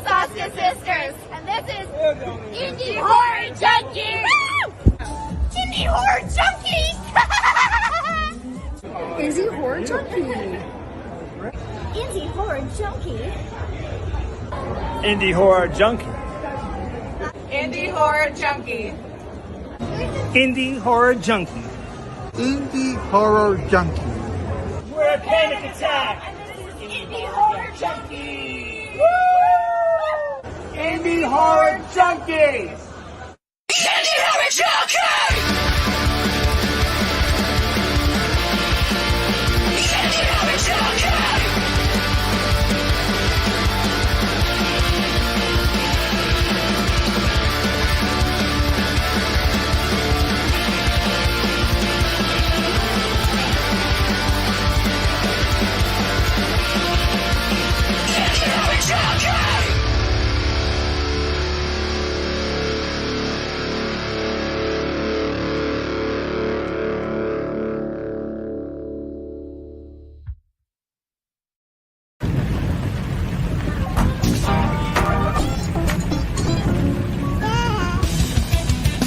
Saska sisters, and this is Indie Horror Junkie. Indie Horror Junkie. Indie Horror Junkie. Indie Horror Junkie. Indie Horror Junkie. Indie Horror Junkie. Indie Horror Junkie. Indie Horror Junkie. We're a panic attack. Indie Horror Junkie. Indie Horror Junkies. Indie Horror Junkie. Indie Horror Junkie.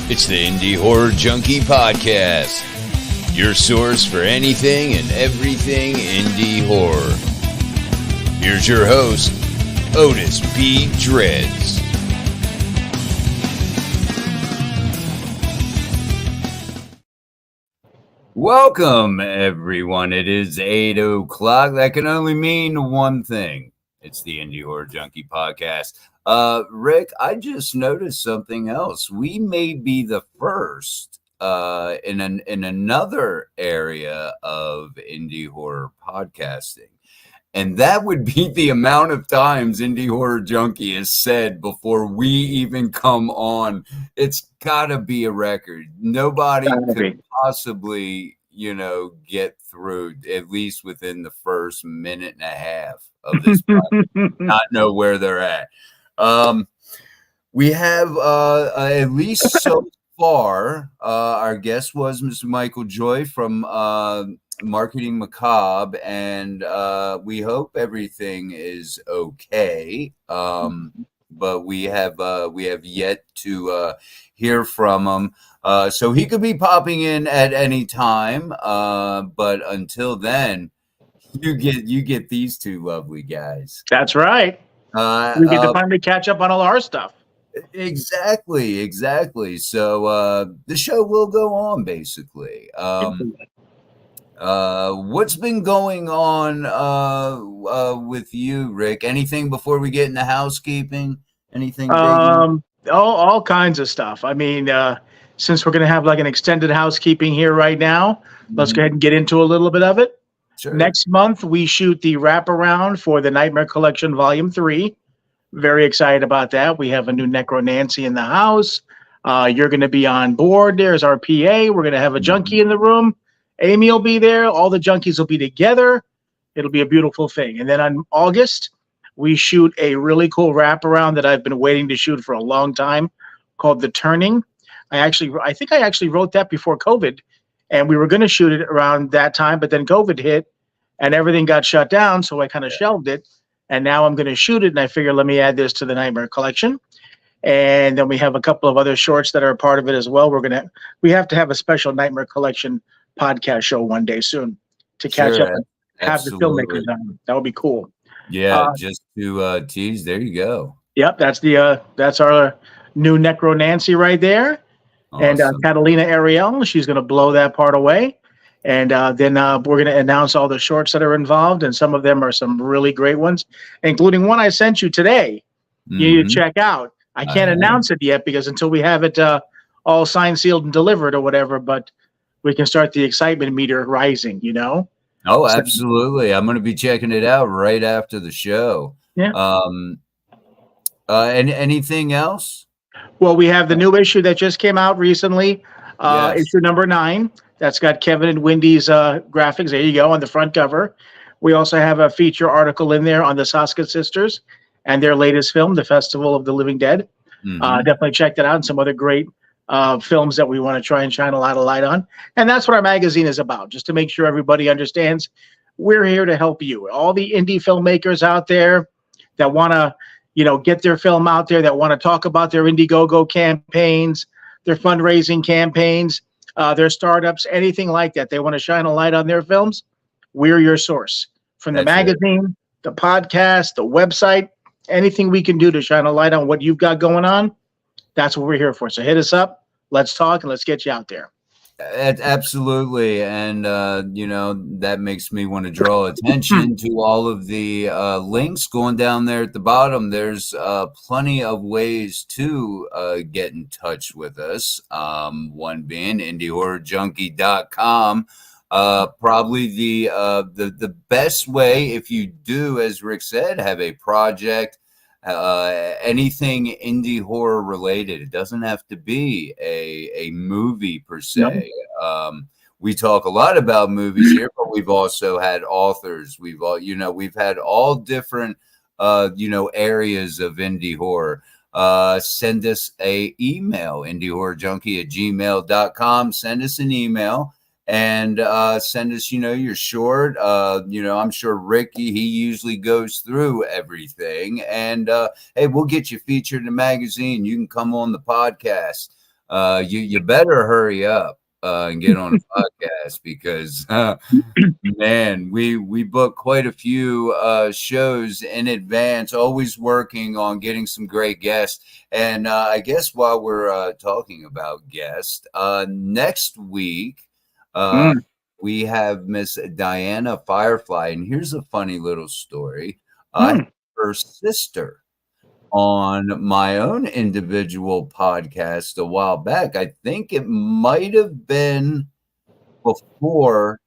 It's the Indie Horror Junkie Podcast, your source for anything and everything indie horror. Here's your host, Otis B. Dreads. Welcome, everyone. It is 8 o'clock. That can only mean one thing. It's the Indie Horror Junkie Podcast. Rick, I just noticed something else. We may be the first in another area of indie horror podcasting. And that would be the amount of times Indie Horror Junkie has said before we even come on. It's got to be a record. Nobody could possibly, get through, at least within the first minute and a half of this podcast, not know where they're at. We have, at least so far, our guest was Mr. Michael Joy from Marketing Macabre, and we hope everything is okay. But we have yet to hear from him. So he could be popping in at any time. But until then, you get these two lovely guys. That's right. We get to finally catch up on all our stuff. Exactly. So the show will go on, basically. What's been going on with you, Rick? Anything before we get into housekeeping? Anything? All kinds of stuff. I mean, since we're going to have like an extended housekeeping here right now, let's go ahead and get into a little bit of it. Sure. Next month, we shoot the wraparound for the Nightmare Collection Volume 3. Very excited about that. We have a new Necro Nancy in the house. You're going to be on board. There's our PA. We're going to have a junkie in the room. Amy will be there. All the junkies will be together. It'll be a beautiful thing. And then on August, we shoot a really cool wraparound that I've been waiting to shoot for a long time called The Turning. I think I actually wrote that before COVID. And we were going to shoot it around that time, but then COVID hit and everything got shut down. So I kind of shelved it. And now I'm going to shoot it. And I figure, let me add this to the Nightmare Collection. And then we have a couple of other shorts that are a part of it as well. We have to have a special Nightmare Collection podcast show one day soon to catch up and have the filmmakers on. That would be cool. Yeah. Just to tease. There you go. Yep. That's our new Necro Nancy right there. Awesome. And Catalina Ariel, she's going to blow that part away. And then we're going to announce all the shorts that are involved. And some of them are some really great ones, including one I sent you today. You need to check out. I can't announce it yet because until we have it all signed, sealed, and delivered or whatever, but we can start the excitement meter rising, Oh, absolutely. I'm going to be checking it out right after the show. Yeah. And anything else? Well, we have the new issue that just came out recently, issue number 9. That's got Kevin and Wendy's graphics. There you go on the front cover. We also have a feature article in there on the Saska sisters and their latest film, The Festival of the Living Dead. Definitely check that out, and some other great films that we want to try and shine a lot of light on. And that's what our magazine is about, just to make sure everybody understands we're here to help you. All the indie filmmakers out there that want to get their film out there, that want to talk about their Indiegogo campaigns, their fundraising campaigns, their startups, anything like that. They want to shine a light on their films. We're your source. From the That's it. magazine, the podcast, the website, anything we can do to shine a light on what you've got going on, that's what we're here for. So hit us up. Let's talk and let's get you out there. Absolutely. And, that makes me want to draw attention to all of the links going down there at the bottom. There's plenty of ways to get in touch with us. One being indiehorrorjunkie.com. Probably the best way, if you do, as Rick said, have a project, anything indie horror related. It doesn't have to be a movie per se. We talk a lot about movies here, but we've also had authors. We've had all different areas of indie horror. Send us a email, indiehorrorjunkie@gmail.com. Send us an email. And send us, your short. I'm sure Ricky, he usually goes through everything. And hey, we'll get you featured in the magazine. You can come on the podcast. You better hurry up and get on the podcast because, man, we book quite a few shows in advance, always working on getting some great guests. And I guess while we're talking about guests, next week, we have Miss Diana Firefly, and here's a funny little story. I had her sister on my own individual podcast a while back. I think it might have been before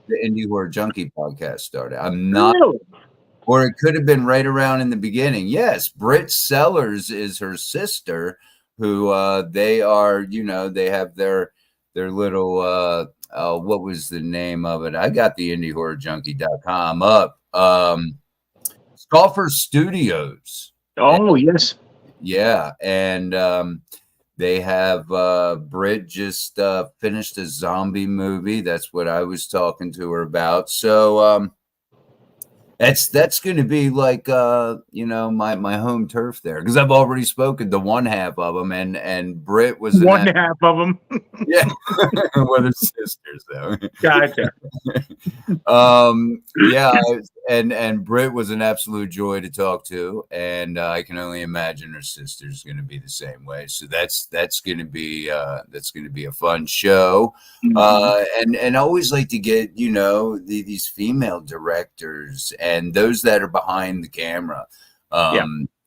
the Indie Horror Junkie podcast started. I'm not, or it could have been right around in the beginning. Yes, Britt Sellers is her sister, who they are, they have their little what was the name of it? I got the indiehorrorjunkie.com up. Scoffer Studios. Oh, yes. Yeah. And they have Britt just finished a zombie movie. That's what I was talking to her about. So that's going to be like my home turf there, because I've already spoken to one half of them, and Britt was one half of them. Yeah, well, they're sisters though. Gotcha. Yeah, and Britt was an absolute joy to talk to, and I can only imagine her sister's going to be the same way. So that's going to be a fun show. And I always like to get these female directors and those that are behind the camera.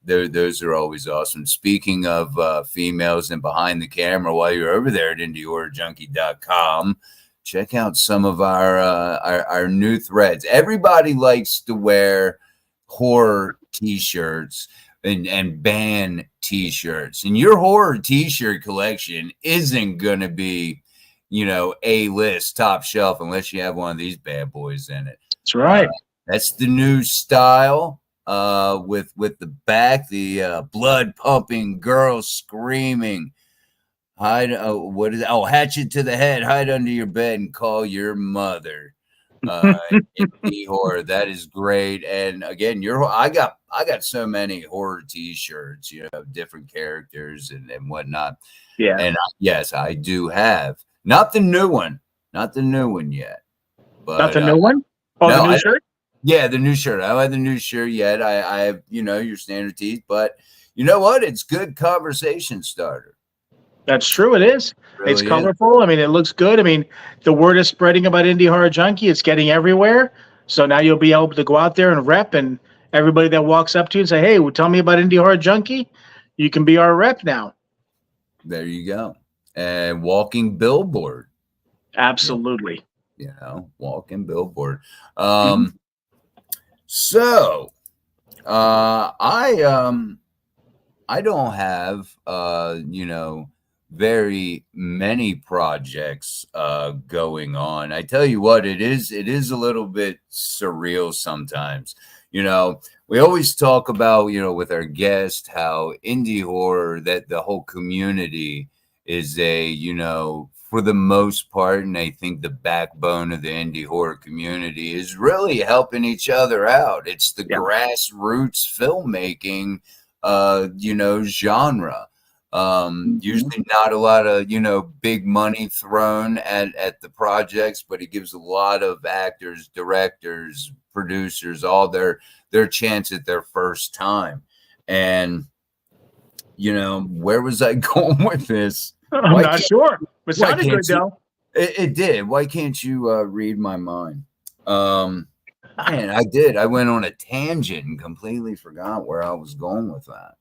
Those are always awesome. Speaking of females and behind the camera, while you're over there at indiehorrorjunkie.com, check out some of our new threads. Everybody likes to wear horror t-shirts and band t-shirts, and your horror t-shirt collection isn't going to be A-list, top shelf, unless you have one of these bad boys in it. That's right. That's the new style. With the back, the blood pumping, girl screaming, hide. What is it? Oh, hatchet to the head, hide under your bed and call your mother. Indie horror, that is great. And again, I got so many horror t-shirts, different characters and whatnot. Yeah. And yes, I do have not the new one yet. But not the new one. Oh, no, the new shirt. Yeah, the new shirt. I don't have the new shirt yet. I have, your standard tees, but you know what? It's good conversation starter. That's true. It is. Really it's colorful. I mean, it looks good. I mean, the word is spreading about Indie Horror Junkie. It's getting everywhere. So now you'll be able to go out there and rep, and everybody that walks up to you and say, hey, well, tell me about Indie Horror Junkie. You can be our rep now. There you go. And walking billboard. Absolutely. Walking billboard. So, I don't have, very many projects going on. I tell you what, it is a little bit surreal sometimes. We always talk about, with our guest, how indie horror, that the whole community is a, for the most part, and I think the backbone of the indie horror community is really helping each other out. It's the grassroots filmmaking, genre. Usually not a lot of, big money thrown at the projects, but it gives a lot of actors, directors, producers, all their chance at their first time. And, where was I going with this? I'm not sure. It sounded good, though. It did. Why can't you read my mind? Man, I did. I went on a tangent and completely forgot where I was going with that.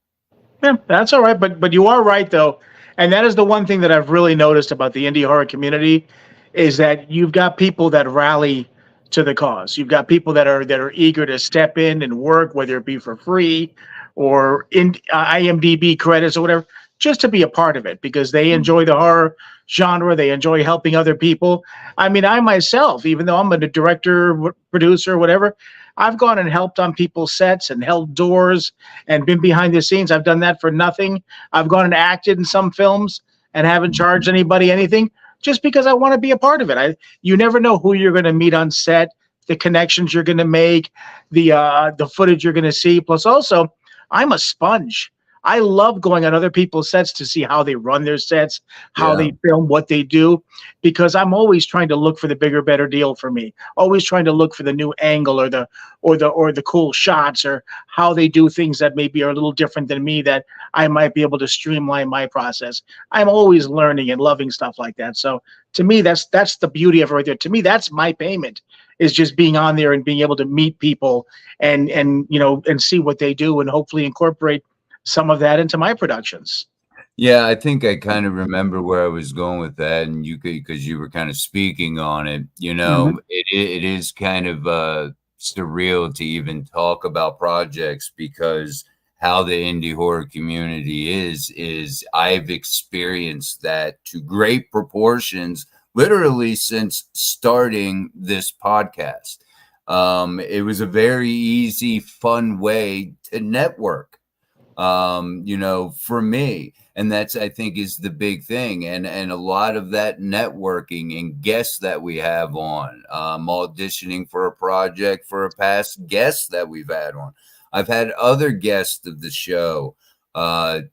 Yeah, that's all right. But you are right, though. And that is the one thing that I've really noticed about the indie horror community is that you've got people that rally to the cause. You've got people that are eager to step in and work, whether it be for free or in IMDb credits or whatever, just to be a part of it because they enjoy the horror genre. They enjoy helping other people. I mean, I myself, even though I'm a director, producer, whatever, I've gone and helped on people's sets and held doors and been behind the scenes. I've done that for nothing. I've gone and acted in some films and haven't charged anybody anything just because I want to be a part of it. You never know who you're going to meet on set, the connections you're going to make, the footage you're going to see. Plus also, I'm a sponge. I love going on other people's sets to see how they run their sets, how they film, what they do, because I'm always trying to look for the bigger, better deal for me. Always trying to look for the new angle or the cool shots or how they do things that maybe are a little different than me that I might be able to streamline my process. I'm always learning and loving stuff like that. So to me, that's the beauty of it right there. To me, that's my payment, is just being on there and being able to meet people and see what they do and hopefully incorporate some of that into my productions. Yeah, I think I kind of remember where I was going with that, and because you were kind of speaking on it. It is kind of surreal to even talk about projects because how the indie horror community is I've experienced that to great proportions, literally since starting this podcast. It was a very easy, fun way to network. For me, and that's, I think, is the big thing. And a lot of that networking and guests that we have on, auditioning for a project for a past guest that we've had on. I've had other guests of the show,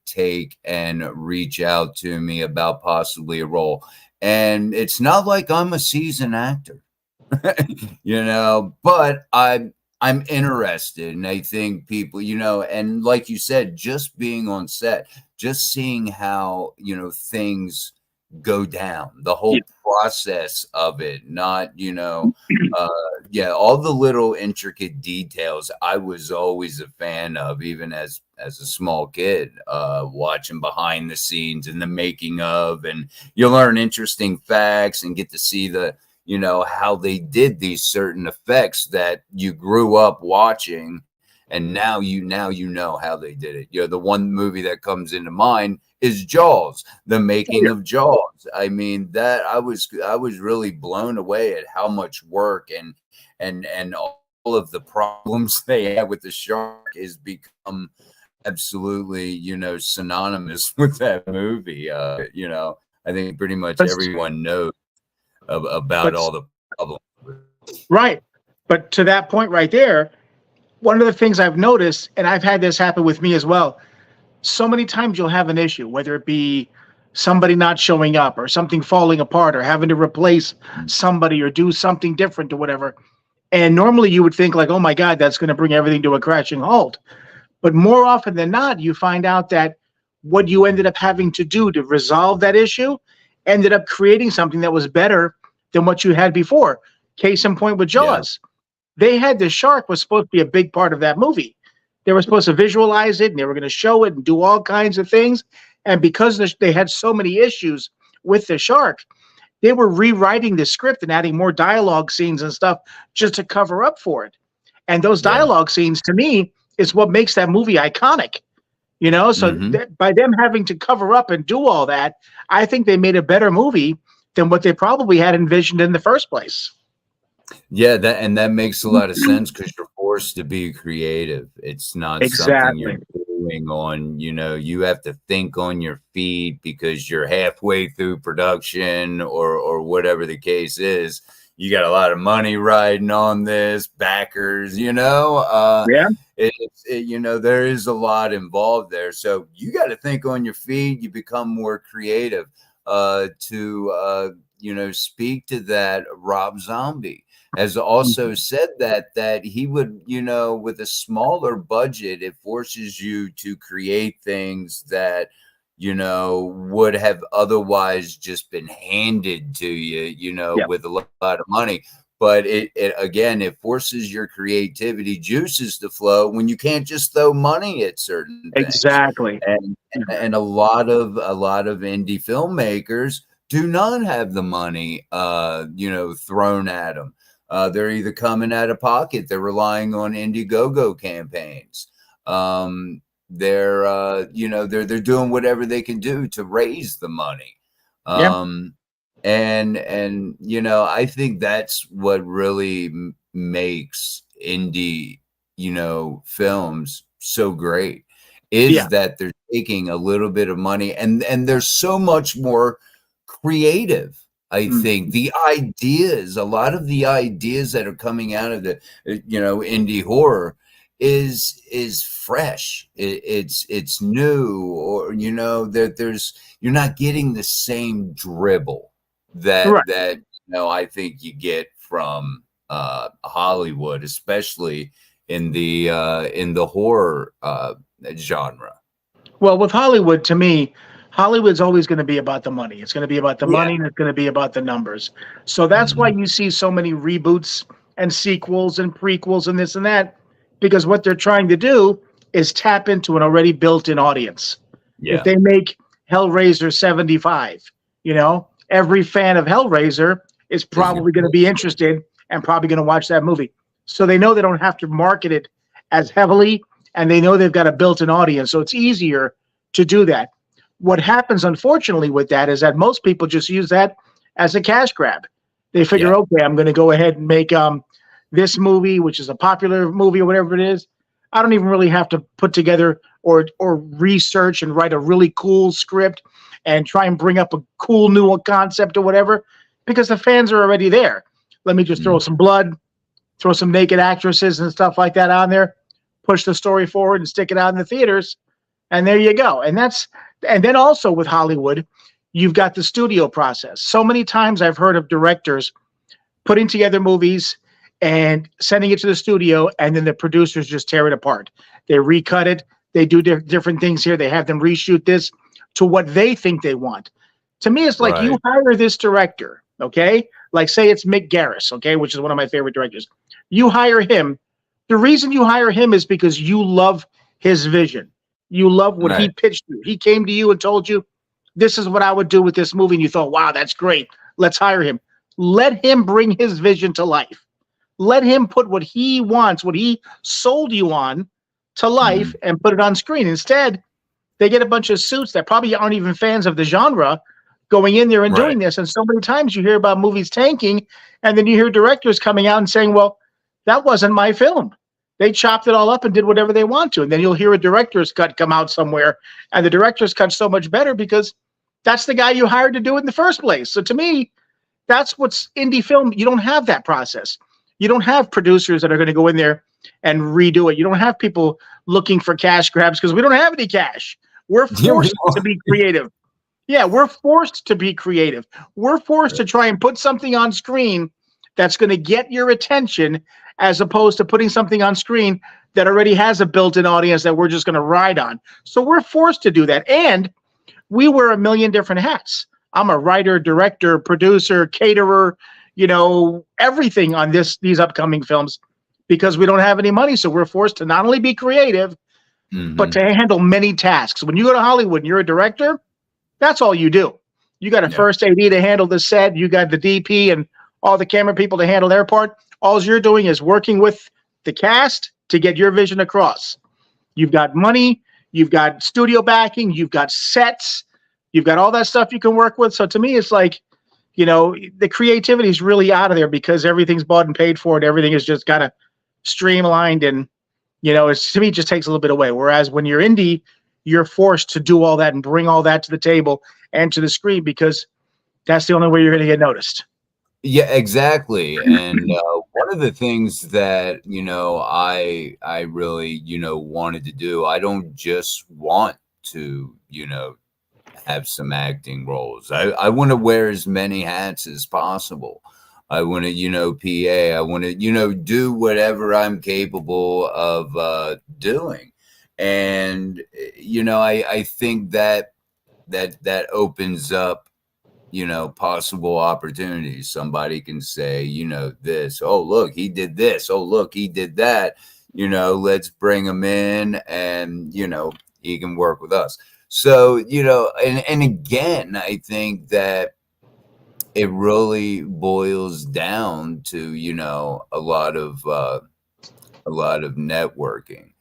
take and reach out to me about possibly a role. And it's not like I'm a seasoned actor, but I'm interested, and I think people, and like you said, just being on set, just seeing how, things go down, the whole process of it, not, all the little intricate details I was always a fan of, even as a small kid, watching behind the scenes and the making of, and you learn interesting facts and get to see how they did these certain effects that you grew up watching, and now you know how they did it. The one movie that comes into mind is Jaws, the making of Jaws. I mean, that I was really blown away at how much work and all of the problems they had with the shark is become absolutely, synonymous with that movie. I think pretty much everyone knows about all the problems. Right. But to that point right there, one of the things I've noticed, and I've had this happen with me as well, so many times you'll have an issue, whether it be somebody not showing up or something falling apart or having to replace somebody or do something different or whatever. And normally you would think like, oh my God, that's going to bring everything to a crashing halt. But more often than not, you find out that what you ended up having to do to resolve that issue ended up creating something that was better than what you had before. Case in point with Jaws. They had the shark was supposed to be a big part of that movie. They were supposed to visualize it and they were going to show it and do all kinds of things. And because they had so many issues with the shark, they were rewriting the script and adding more dialogue scenes and stuff just to cover up for it. And those dialogue scenes, to me, is what makes that movie iconic. So by them having to cover up and do all that, I think they made a better movie than what they probably had envisioned in the first place. Yeah, that makes a lot of sense because you're forced to be creative. It's not something you're doing on, you have to think on your feet because you're halfway through production or whatever the case is. You got a lot of money riding on this, backers, Yeah. There is a lot involved there. So you got to think on your feet. You become more creative to speak to that. Rob Zombie has also said that he would, with a smaller budget, it forces you to create things that, would have otherwise just been handed to you, with a lot of money. But it forces your creativity juices to flow when you can't just throw money at certain things. Exactly. And a lot of indie filmmakers do not have the money, thrown at them. They're either coming out of pocket. They're relying on Indiegogo campaigns. They're doing whatever they can do to raise the money. And I think that's what really makes indie, films so great is that they're taking a little bit of money and they're so much more creative. I think a lot of the ideas that are coming out of the, indie horror is fresh. It's new, or, that you're not getting the same dribble that I think you get from Hollywood, especially in the horror genre. Well, with Hollywood, to me, Hollywood's always going to be about the money. It's going to be about the money, and it's going to be about the numbers. So that's why you see so many reboots and sequels and prequels and this and that, because what they're trying to do is tap into an already built-in audience. Yeah. If they make Hellraiser 75, every fan of Hellraiser is probably going to be interested and probably going to watch that movie. So they know they don't have to market it as heavily, and they know they've got a built-in audience. So it's easier to do that. What happens, unfortunately, with that is that most people just use that as a cash grab. They figure, okay, I'm going to go ahead and make this movie, which is a popular movie or whatever it is. I don't even really have to put together or research and write a really cool script and try and bring up a cool new concept or whatever, because the fans are already there. Let me just throw some blood, throw some naked actresses and stuff like that on there, push the story forward and stick it out in the theaters, and there you go. And then also with Hollywood, you've got the studio process. So many times I've heard of directors putting together movies and sending it to the studio, and then the producers just tear it apart. They recut it. They do different things here. They have them reshoot this to what they think they want. To me, it's like you hire this director, okay? Like say it's Mick Garris, okay, which is one of my favorite directors. You hire him. The reason you hire him is because you love his vision. You love what he pitched you. He came to you and told you, this is what I would do with this movie. And you thought, wow, that's great. Let's hire him. Let him bring his vision to life. Let him put what he wants, what he sold you on, to life and put it on screen. Instead, they get a bunch of suits that probably aren't even fans of the genre going in there and doing this. And so many times you hear about movies tanking, and then you hear directors coming out and saying, well, that wasn't my film. They chopped it all up and did whatever they want to. And then you'll hear a director's cut come out somewhere, and the director's cut's so much better because that's the guy you hired to do it in the first place. So to me, that's what's indie film. You don't have that process. You don't have producers that are going to go in there and redo it. You don't have people looking for cash grabs because we don't have any cash. We're forced to be creative. Yeah, we're forced to be creative. We're forced to try and put something on screen that's going to get your attention, as opposed to putting something on screen that already has a built-in audience that we're just going to ride on. So we're forced to do that. And we wear a million different hats. I'm a writer, director, producer, caterer, everything on these upcoming films, because we don't have any money. So we're forced to not only be creative, but to handle many tasks. When you go to Hollywood and you're a director, that's all you do. You got a first AD to handle the set. You got the DP and all the camera people to handle their part. All you're doing is working with the cast to get your vision across. You've got money, you've got studio backing, you've got sets, you've got all that stuff you can work with. So to me, it's like, the creativity is really out of there because everything's bought and paid for, and everything is just kind of streamlined, and It's, to me, it just takes a little bit away. Whereas when you're indie, you're forced to do all that and bring all that to the table and to the screen, because that's the only way you're going to get noticed. Yeah, exactly. And one of the things that, I really, wanted to do, I don't just want to, have some acting roles. I want to wear as many hats as possible. I want to, PA. I want to, do whatever I'm capable of doing. And, I think that opens up, possible opportunities. Somebody can say, this, oh, look, he did this. Oh, look, he did that. Let's bring him in and, he can work with us. So, and again, I think that it really boils down to, a lot of networking.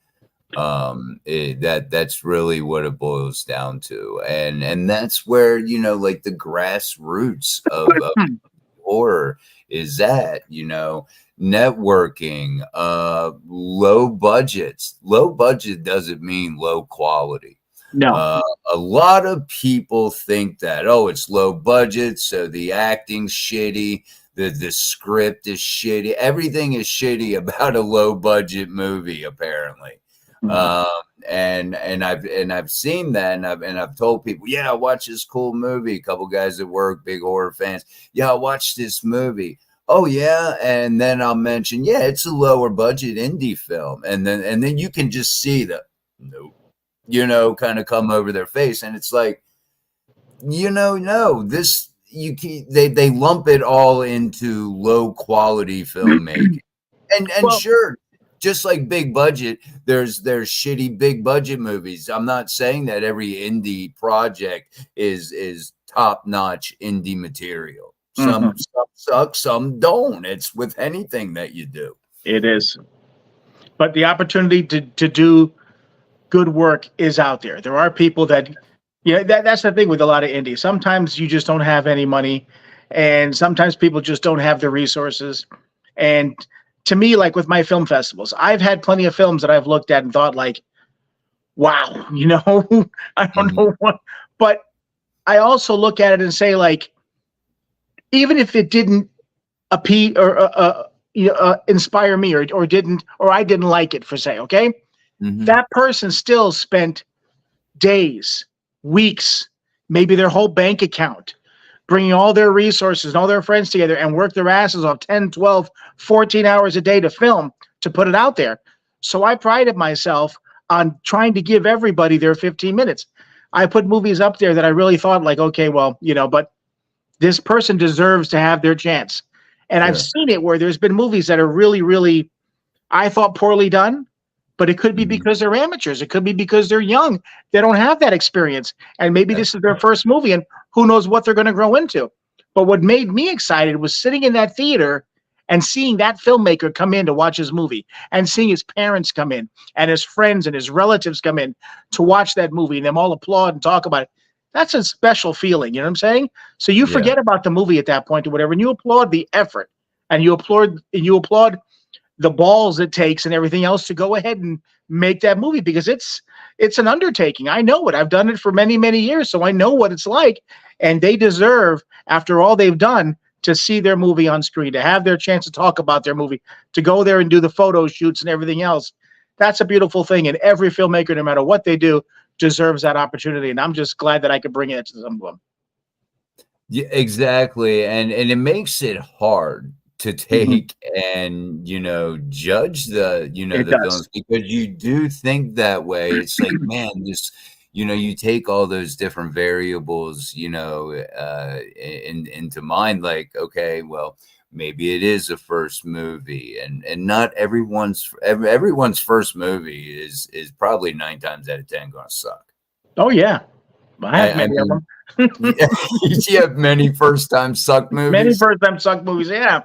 That's really what it boils down to. And that's where, like the grassroots of horror is at, networking, low budgets. Low budget doesn't mean low quality. No. A lot of people think that, oh, it's low budget, so the acting's shitty, the script is shitty, everything is shitty about a low budget movie, apparently. And I've seen that, and I've told people, yeah, watch this cool movie. A couple guys at work, big horror fans. Yeah, watch this movie. Oh yeah, and then I'll mention, yeah, it's a lower budget indie film, and then you can just see the nope, kind of come over their face, and it's like, no, this they lump it all into low quality filmmaking, and sure. Just like big budget, there's shitty big budget movies. I'm not saying that every indie project is top notch indie material. Some suck, some don't. It's with anything that you do. It is. But the opportunity to do good work is out there. There are people that, that's the thing with a lot of indies. Sometimes you just don't have any money, and sometimes people just don't have the resources. And to me, like with my film festivals, I've had plenty of films that I've looked at and thought like, wow, I don't know what, but I also look at it and say, like, even if it didn't appeal or inspire me or I didn't like it, for say, okay, that person still spent days, weeks, maybe their whole bank account, bringing all their resources and all their friends together and work their asses off 10, 12, 14 hours a day to film, to put it out there. So I prided myself on trying to give everybody their 15 minutes. I put movies up there that I really thought like, okay, well, but this person deserves to have their chance. And I've seen it where there's been movies that are really, really, I thought, poorly done, but it could be because they're amateurs. It could be because they're young. They don't have that experience. And maybe this is their first movie, and who knows what they're going to grow into. But what made me excited was sitting in that theater and seeing that filmmaker come in to watch his movie, and seeing his parents come in and his friends and his relatives come in to watch that movie, and them all applaud and talk about it. That's a special feeling, you know what I'm saying? So you forget about the movie at that point or whatever, and you applaud the effort, and you applaud the balls it takes and everything else to go ahead and make that movie, because it's an undertaking. I know it. I've done it for many, many years, so I know what it's like. And they deserve, after all they've done, to see their movie on screen, to have their chance to talk about their movie, to go there and do the photo shoots and everything else. That's a beautiful thing. And every filmmaker, no matter what they do, deserves that opportunity. And I'm just glad that I could bring it to some of them. Yeah, exactly. And it makes it hard to take and judge the films, because you do think that way. It's like, man, this you take all those different variables into mind, like, okay, well, maybe it is a first movie, and not everyone's first movie is probably 9 times out of 10 gonna suck. Oh yeah, I have many of them. You have many first time suck movies. Many first time suck movies, yeah.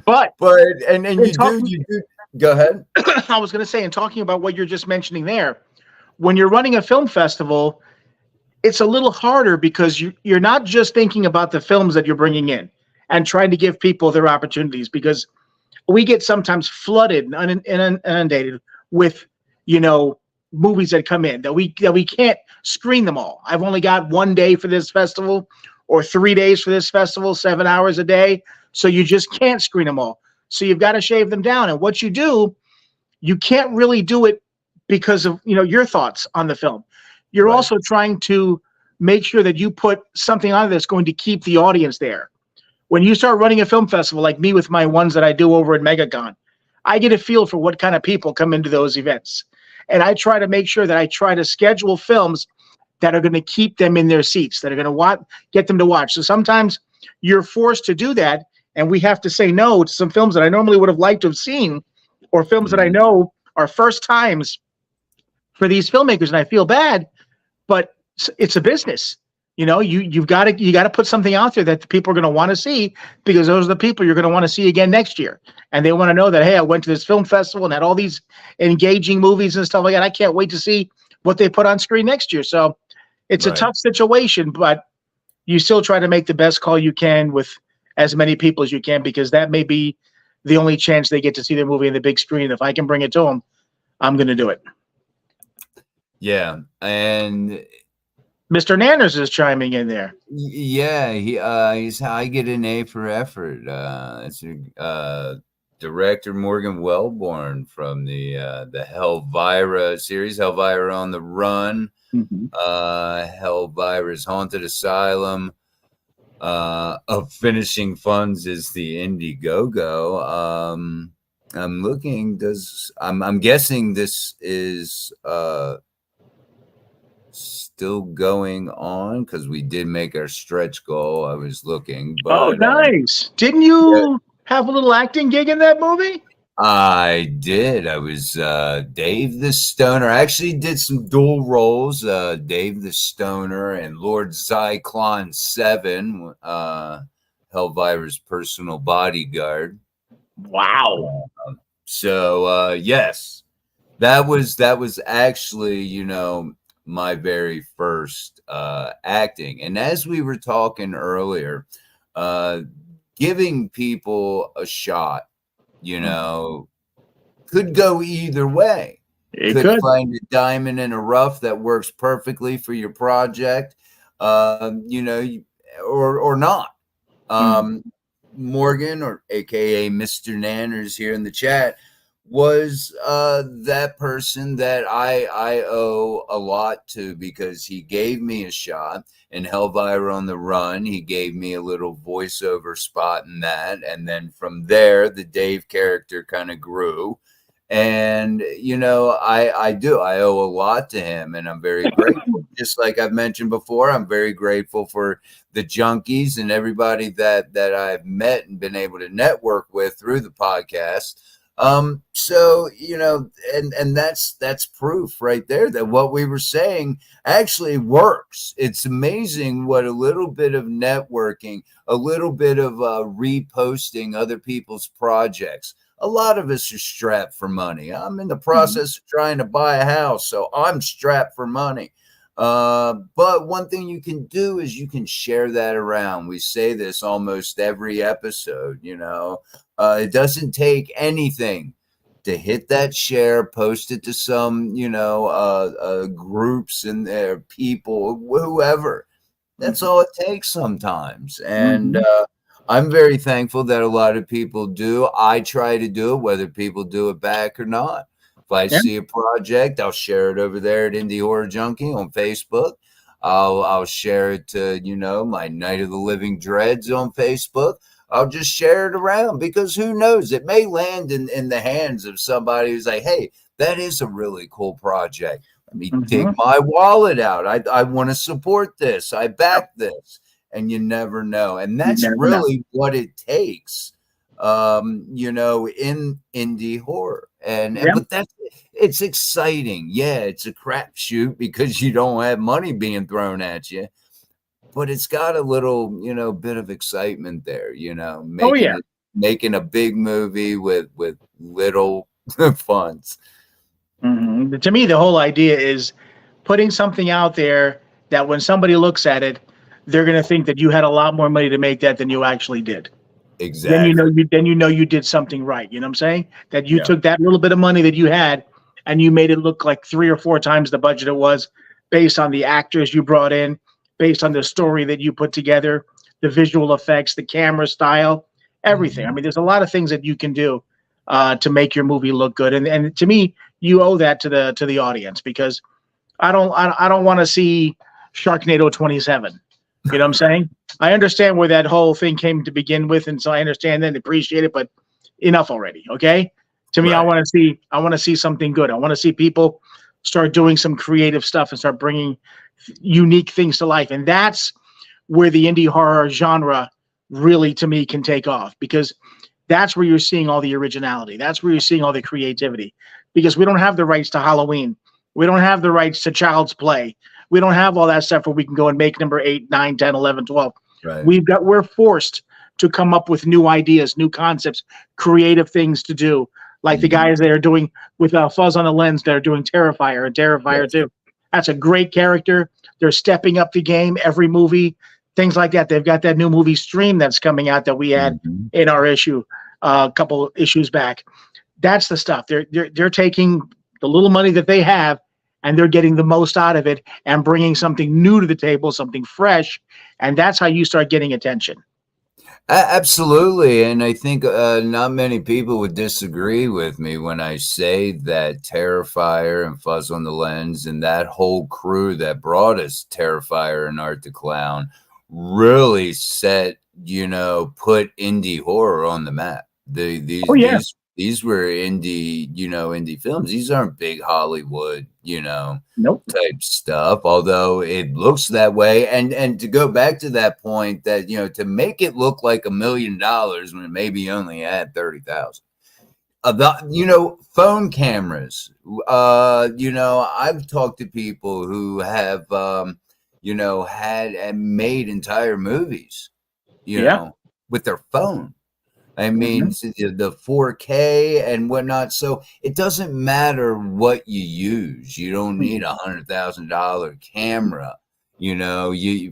But you do go ahead. I was going to say, in talking about what you're just mentioning there, when you're running a film festival, it's a little harder because you're not just thinking about the films that you're bringing in and trying to give people their opportunities. Because we get sometimes flooded and inundated with, movies that come in that we can't screen them all. I've only got 1 day for this festival or 3 days for this festival, 7 hours a day. So you just can't screen them all. So you've got to shave them down. And what you do, you can't really do it because of, your thoughts on the film. You're also trying to make sure that you put something on that's going to keep the audience there. When you start running a film festival, like me with my ones that I do over at MegaCon, I get a feel for what kind of people come into those events. And I try to make sure that I try to schedule films that are going to keep them in their seats, that are going to get them to watch. So sometimes you're forced to do that, and we have to say no to some films that I normally would have liked to have seen, or films that I know are first times for these filmmakers, and I feel bad, but it's a business. You've got to put something out there that the people are going to want to see, because those are the people you're going to want to see again next year. And they want to know that, hey, I went to this film festival and had all these engaging movies and stuff like that. I can't wait to see what they put on screen next year. So it's a tough situation, but you still try to make the best call you can with as many people as you can, because that may be the only chance they get to see their movie in the big screen. If I can bring it to them, I'm going to do it. Yeah. And Mr. Nanners is chiming in there. Yeah, he's I get an A for effort. It's director Morgan Wellborn from the Helvira series, Helvira on the Run, Helvira's Haunted Asylum. Of Finishing Funds is the Indiegogo. I'm looking. I'm guessing this is still going on, because we did make our stretch goal. I was looking. But, nice. Didn't you have a little acting gig in that movie? I did. I was Dave the Stoner. I actually did some dual roles. Dave the Stoner and Lord Zyklon 7, Helvira's personal bodyguard. Wow. So yes, that was actually, my very first acting. And as we were talking earlier, giving people a shot, could go either way. It could find a diamond in a rough that works perfectly for your project, or not. Morgan, or AKA Mr. Nanners here in the chat, was that person that I owe a lot to, because he gave me a shot in Helvira on the Run. He gave me a little voiceover spot in that, and then from there the Dave character kind of grew. And I owe a lot to him, and I'm very grateful. Just like I've mentioned before, I'm very grateful for the Junkies and everybody that I've met and been able to network with through the podcast. So, and that's proof right there that what we were saying actually works. It's amazing what a little bit of networking, a little bit of reposting other people's projects. A lot of us are strapped for money. I'm in the process of trying to buy a house, so I'm strapped for money. But one thing you can do is you can share that around. We say this almost every episode, it doesn't take anything to hit that share, post it to some, groups and their people, whoever. That's all it takes sometimes. And, I'm very thankful that a lot of people do. I try to do it, whether people do it back or not. If I see a project, I'll share it over there at Indie Horror Junkie on Facebook. I'll share it to, my Night of the Living Dreads on Facebook. I'll just share it around, because who knows? It may land in the hands of somebody who's like, hey, that is a really cool project. Let me take my wallet out. I want to support this. I back this. And you never know. And that's really what it takes, in indie horror. But it's exciting. Yeah, it's a crapshoot because you don't have money being thrown at you. But it's got a little, bit of excitement there, making a big movie with little funds. To me, the whole idea is putting something out there that when somebody looks at it, they're going to think that you had a lot more money to make that than you actually did. Exactly. then you know you did something right. You know what I'm saying? That you Yeah. took that little bit of money that you had and you made it look like 3 or 4 times the budget it was, based on the actors you brought in, based on the story that you put together, the visual effects, the camera style, everything. I mean, there's a lot of things that you can do to make your movie look good. And to me, you owe that to the audience, because I don't want to see Sharknado 27. You know what I'm saying? I understand where that whole thing came to begin with, and so I understand that and appreciate it, but enough already, okay? To me, Right. I want to see something good. I want to see people start doing some creative stuff and start bringing unique things to life. And that's where the indie horror genre really, to me, can take off, because that's where you're seeing all the originality. That's where you're seeing all the creativity, because we don't have the rights to Halloween. We don't have the rights to Child's Play. We don't have all that stuff where we can go and make number 8, 9, 10, 11, 12. Right. We're forced to come up with new ideas, new concepts, creative things to do. Like the guys that are doing with Fuzz on the Lens, that are doing Terrifier and Terrifier 2. That's a great character. They're stepping up the game every movie, things like that. They've got that new movie Stream that's coming out that we had in our issue a couple issues back. That's the stuff. They're taking the little money that they have, and they're getting the most out of it and bringing something new to the table, something fresh. And that's how you start getting attention. Absolutely. And I think not many people would disagree with me when I say that Terrifier and Fuzz on the Lens and that whole crew that brought us Terrifier and Art the Clown really put indie horror on the map. These were indie films. These aren't big Hollywood, Nope. type stuff, although it looks that way. And to go back to that point, that, to make it look like $1 million when it maybe only had 30,000. Phone cameras. I've talked to people who have, had and made entire movies, with their phone. I mean, the 4K and whatnot. So it doesn't matter what you use. You don't need $100,000 camera.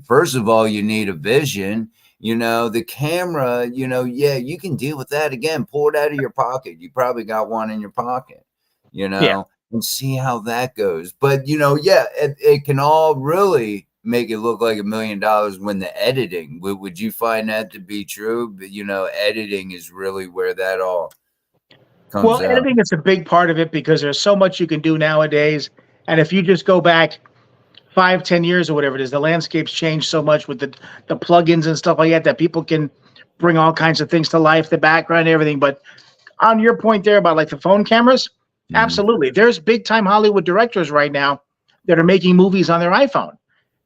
First of all, you need a vision. The camera, you can deal with that. Again, pull it out of your pocket. You probably got one in your pocket, and see how that goes. But, it can all really make it look like $1 million when the editing. Would you find that to be true? But editing is really where that all comes out. Editing is a big part of it, because there's so much you can do nowadays. And if you just go back 5-10 years or whatever it is, the landscape's changed so much with the plugins and stuff like that people can bring all kinds of things to life, the background, everything. But on your point there about like the phone cameras, absolutely. There's big time Hollywood directors right now that are making movies on their iPhone.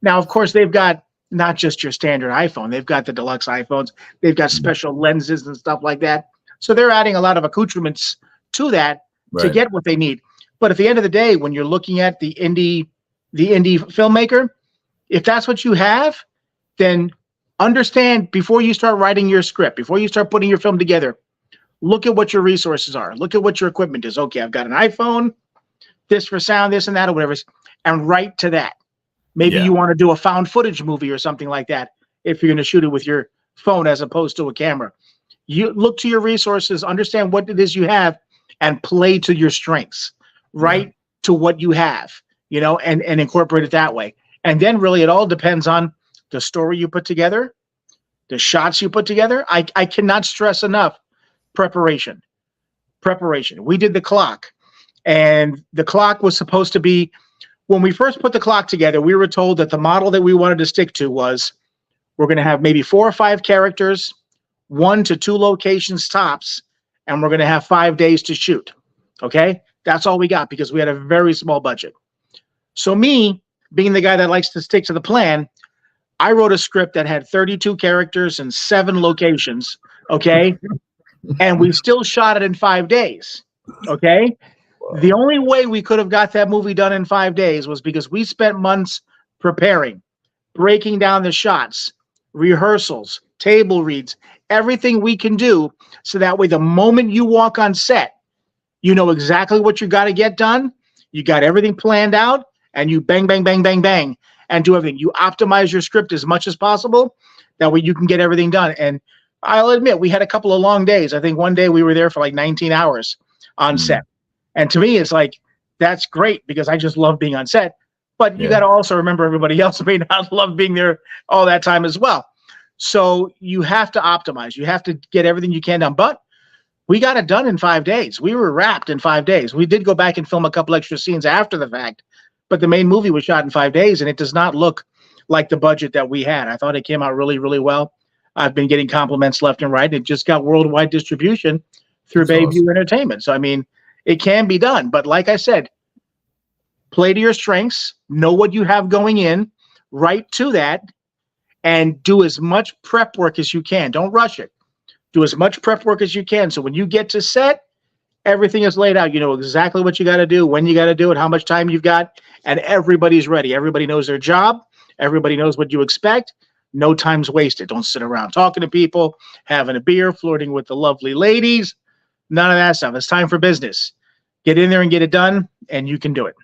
Now, of course, they've got not just your standard iPhone. They've got the deluxe iPhones. They've got special lenses and stuff like that. So they're adding a lot of accoutrements to that to get what they need. But at the end of the day, when you're looking at the indie filmmaker, if that's what you have, then understand, before you start writing your script, before you start putting your film together, look at what your resources are. Look at what your equipment is. Okay, I've got an iPhone, this for sound, this and that, or whatever, and write to that. Maybe you want to do a found footage movie or something like that if you're going to shoot it with your phone as opposed to a camera. You look to your resources, understand what it is you have, and play to your strengths. Write to what you have, and incorporate it that way. And then really it all depends on the story you put together, the shots you put together. I cannot stress enough preparation. We did the clock, and the clock was supposed to be, when we first put the clock together, we were told that the model that we wanted to stick to was, we're going to have maybe 4 or 5 characters, 1 to 2 locations tops, and we're going to have 5 days to shoot. Okay? That's all we got, because we had a very small budget. So me, being the guy that likes to stick to the plan, I wrote a script that had 32 characters and 7 locations. Okay? And we still shot it in 5 days. Okay? The only way we could have got that movie done in 5 days was because we spent months preparing, breaking down the shots, rehearsals, table reads, everything we can do, so that way the moment you walk on set, you know exactly what you got to get done. You got everything planned out, and you bang, bang, bang, bang, bang, and do everything. You optimize your script as much as possible. That way you can get everything done. And I'll admit we had a couple of long days. I think one day we were there for like 19 hours on set. And to me, it's like, that's great because I just love being on set. But you got to also remember everybody else may not love being there all that time as well. So you have to optimize. You have to get everything you can done. But we got it done in 5 days. We were wrapped in 5 days. We did go back and film a couple extra scenes after the fact. But the main movie was shot in 5 days, and it does not look like the budget that we had. I thought it came out really, really well. I've been getting compliments left and right. It just got worldwide distribution through Bayview Entertainment. So, I mean, it can be done. But like I said, play to your strengths, know what you have going in, right to that, and do as much prep work as you can. Don't rush it. Do as much prep work as you can. So when you get to set, everything is laid out. You know exactly what you got to do, when you got to do it, how much time you've got, and everybody's ready. Everybody knows their job. Everybody knows what you expect. No time's wasted. Don't sit around talking to people, having a beer, flirting with the lovely ladies. None of that stuff. It's time for business. Get in there and get it done, and you can do it.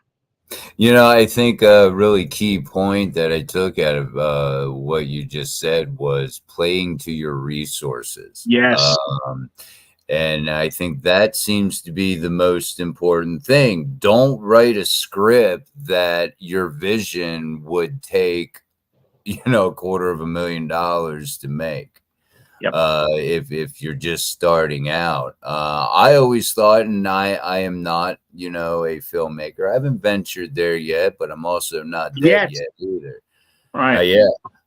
You know, I think a really key point that I took out of what you just said was playing to your resources. Yes. And I think that seems to be the most important thing. Don't write a script that your vision would take, $250,000 to make. Yep. If you're just starting out. I always thought, and I am not, a filmmaker. I haven't ventured there yet, but I'm also not dead yet either. Right.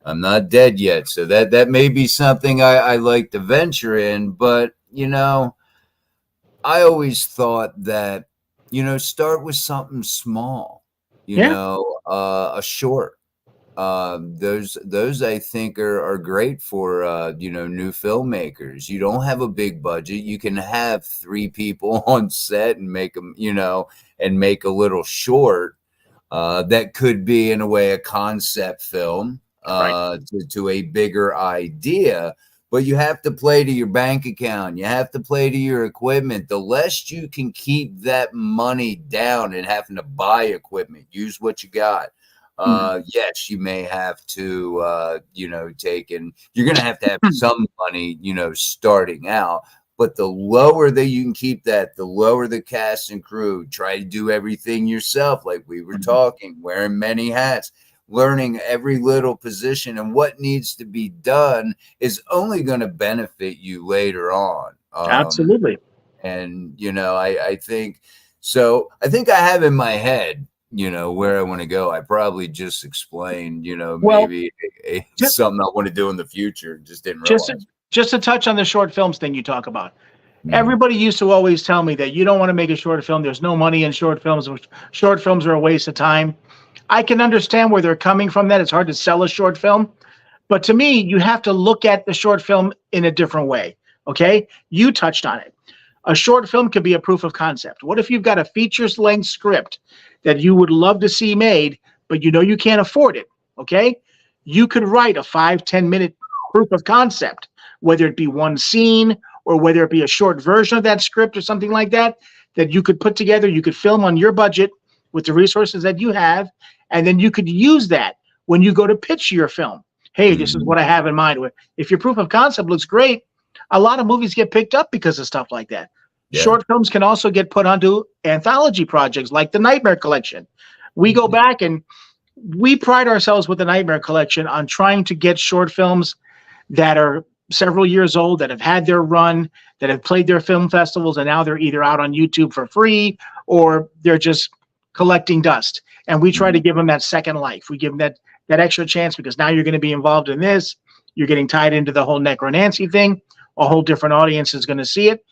I'm not dead yet. So that may be something I like to venture in, but I always thought that, start with something small, a short. Those I think are great for, new filmmakers. You don't have a big budget. You can have 3 people on set and make them, and make a little short, that could be in a way a concept film, to a bigger idea. But you have to play to your bank account. You have to play to your equipment. The less you can keep that money down and having to buy equipment, use what you got. Yes, you may have to, you're going to have some money, starting out. But the lower that you can keep that, the lower the cast and crew. Try to do everything yourself, like we were talking, wearing many hats. Learning every little position and what needs to be done is only going to benefit you later on. Absolutely. And, I think so. I think I have in my head, where I want to go. I probably just explained, maybe something I want to do in the future. Just didn't realize. Just to touch on the short films thing you talk about. Everybody used to always tell me that you don't want to make a short film. There's no money in short films. Short films are a waste of time. I can understand where they're coming from. That it's hard to sell a short film. But to me, you have to look at the short film in a different way. Okay? You touched on it. A short film could be a proof of concept. What if you've got a features-length script that you would love to see made, but you can't afford it? Okay? You could write a 5-10 minute proof of concept, whether it be one scene or whether it be a short version of that script or something like that, that you could put together. You could film on your budget with the resources that you have, and then you could use that when you go to pitch your film. Hey, this is what I have in mind. If your proof of concept looks great, a lot of movies get picked up because of stuff like that. Yeah. Short films can also get put onto anthology projects like the Nightmare Collection. We go back and we pride ourselves with the Nightmare Collection on trying to get short films that are several years old, that have had their run, that have played their film festivals, and now they're either out on YouTube for free or they're just collecting dust. And we try to give them that second life. We give them that extra chance because now you're going to be involved in this. You're getting tied into the whole necronancy thing. A whole different audience is going to see it.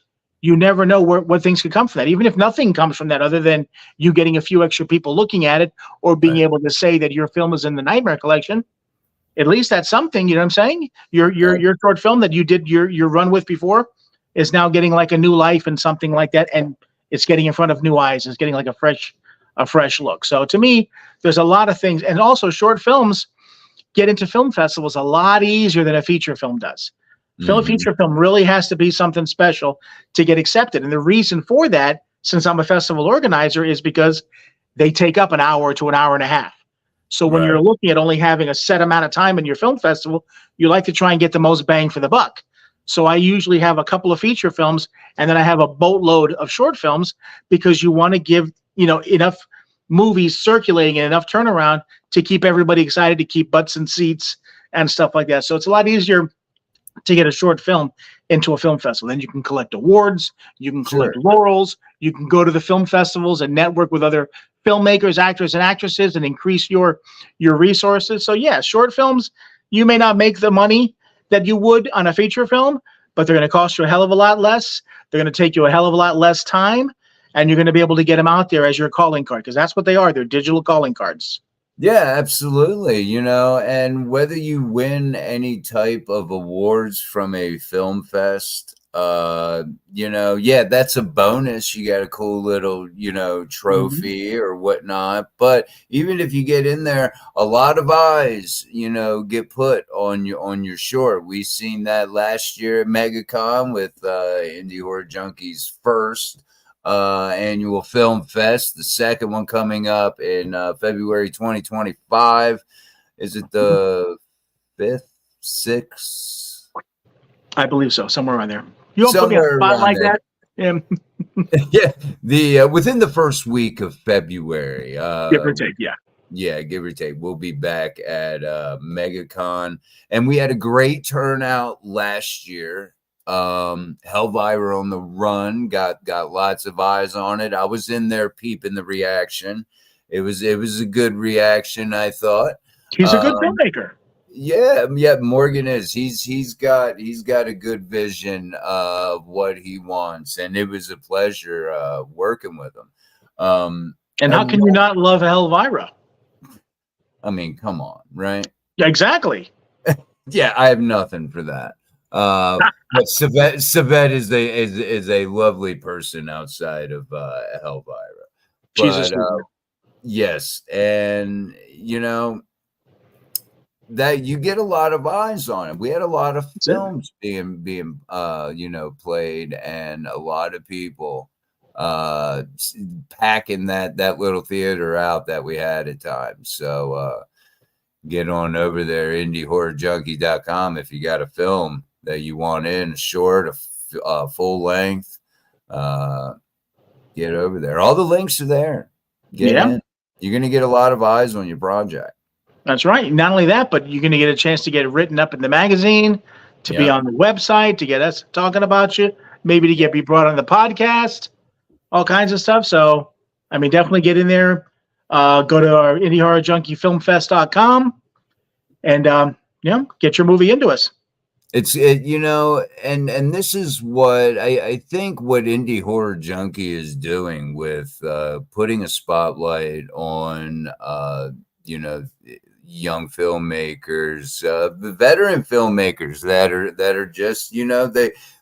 You never know what things could come from that. Even if nothing comes from that other than you getting a few extra people looking at it or being able to say that your film is in the Nightmare Collection, at least that's something, you know what I'm saying? Your short film that you did your run with before is now getting like a new life and something like that. And it's getting in front of new eyes. It's getting like a fresh look. So to me, there's a lot of things. And also short films get into film festivals a lot easier than a feature film does. Feature film really has to be something special to get accepted. And the reason for that, since I'm a festival organizer, is because they take up an hour to an hour and a half. So when you're looking at only having a set amount of time in your film festival, you like to try and get the most bang for the buck. So I usually have a couple of feature films, and then I have a boatload of short films, because you want to give, enough movies circulating and enough turnaround to keep everybody excited, to keep butts in seats and stuff like that. So it's a lot easier to get a short film into a film festival. Then you can collect awards, you can collect laurels, you can go to the film festivals and network with other filmmakers, actors, and actresses, and increase your resources. So yeah, short films, you may not make the money that you would on a feature film, but they're going to cost you a hell of a lot less. They're going to take you a hell of a lot less time, and you're going to be able to get them out there as your calling card, because that's what they are. They're digital calling cards. Yeah, absolutely. And whether you win any type of awards from a film fest, that's a bonus. You got a cool little, trophy or whatnot. But even if you get in there, a lot of eyes, get put on your short. We seen that last year at MegaCon with Indie Horror Junkies' first annual film fest, the second one coming up in February 2025. Is it the 5th, 6th? I believe so, somewhere around there. You don't put me on a spot like that. Yeah, the within the first week of February, give or take. Yeah, give or take. We'll be back at MegaCon, and we had a great turnout last year. Hellfire on the Run got lots of eyes on it. I was in there peeping the reaction. It was a good reaction, I thought. He's a good filmmaker. Yeah, Morgan is. He's got a good vision of what he wants, and it was a pleasure working with him. And how can you not love Elvira? I mean, come on, right? Yeah, exactly. Yeah, I have nothing for that. But Savette is a lovely person outside of Elvira. Jesus. Yes, and that you get a lot of eyes on it. We had a lot of films being played, and a lot of people packing that little theater out that we had at times. So get on over there, indiehorrorjunkie.com, if you got a film that you want in, a short, a full length. Get over there. All the links are there. Get in. You're going to get a lot of eyes on your project. That's right. Not only that, but you're going to get a chance to get written up in the magazine, to be on the website, to get us talking about you, maybe to be brought on the podcast, all kinds of stuff. So, I mean, definitely get in there. Go to our indiehorrorjunkiefilmfest.com and, get your movie into us. And this is what I think what Indie Horror Junkie is doing with putting a spotlight on, young filmmakers, veteran filmmakers that are just,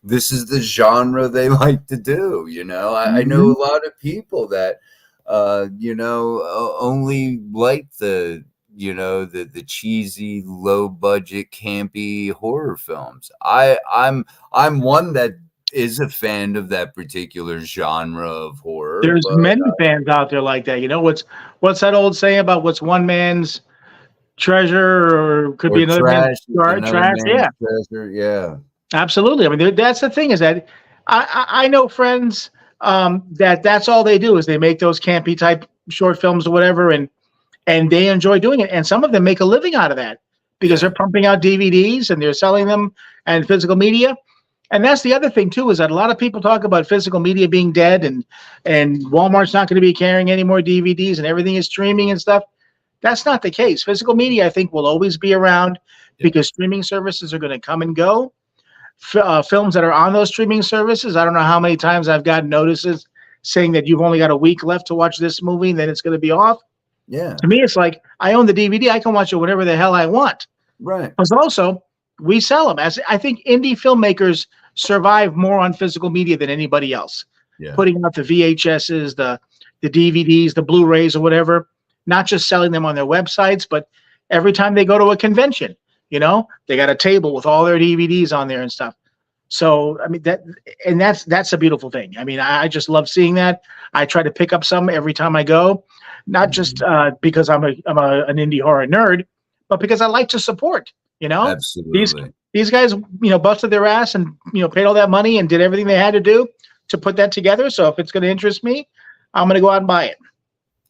this is the genre they like to do. I know a lot of people that, only like the cheesy, low budget, campy horror films. I'm one that is a fan of that particular genre of horror. There's many fans out there like that. What's that old saying about what's one man's treasure or could be another man's trash? Yeah. Treasure, yeah. Absolutely. I mean, that's the thing, is that I know friends that's all they do, is they make those campy type short films or whatever, and they enjoy doing it. And some of them make a living out of that because they're pumping out DVDs and they're selling them and physical media. And that's the other thing too, is that a lot of people talk about physical media being dead and Walmart's not going to be carrying any more DVDs and everything is streaming and stuff. That's not the case. Physical media, I think, will always be around because streaming services are going to come and go. Films that are on those streaming services, I don't know how many times I've gotten notices saying that you've only got a week left to watch this movie and then it's going to be off. Yeah. To me, it's like, I own the DVD. I can watch it whenever the hell I want. Right. Because also, we sell them. I think indie filmmakers survive more on physical media than anybody else. Yeah. Putting out the VHSs, the DVDs, the Blu-rays or whatever, not just selling them on their websites, but every time they go to a convention, they got a table with all their DVDs on there and stuff. So, I mean, that's a beautiful thing. I mean, I just love seeing that. I try to pick up some every time I go, not just because I'm an indie horror nerd, but because I like to support, Absolutely. these guys, busted their ass and, paid all that money and did everything they had to do to put that together. So if it's going to interest me, I'm going to go out and buy it.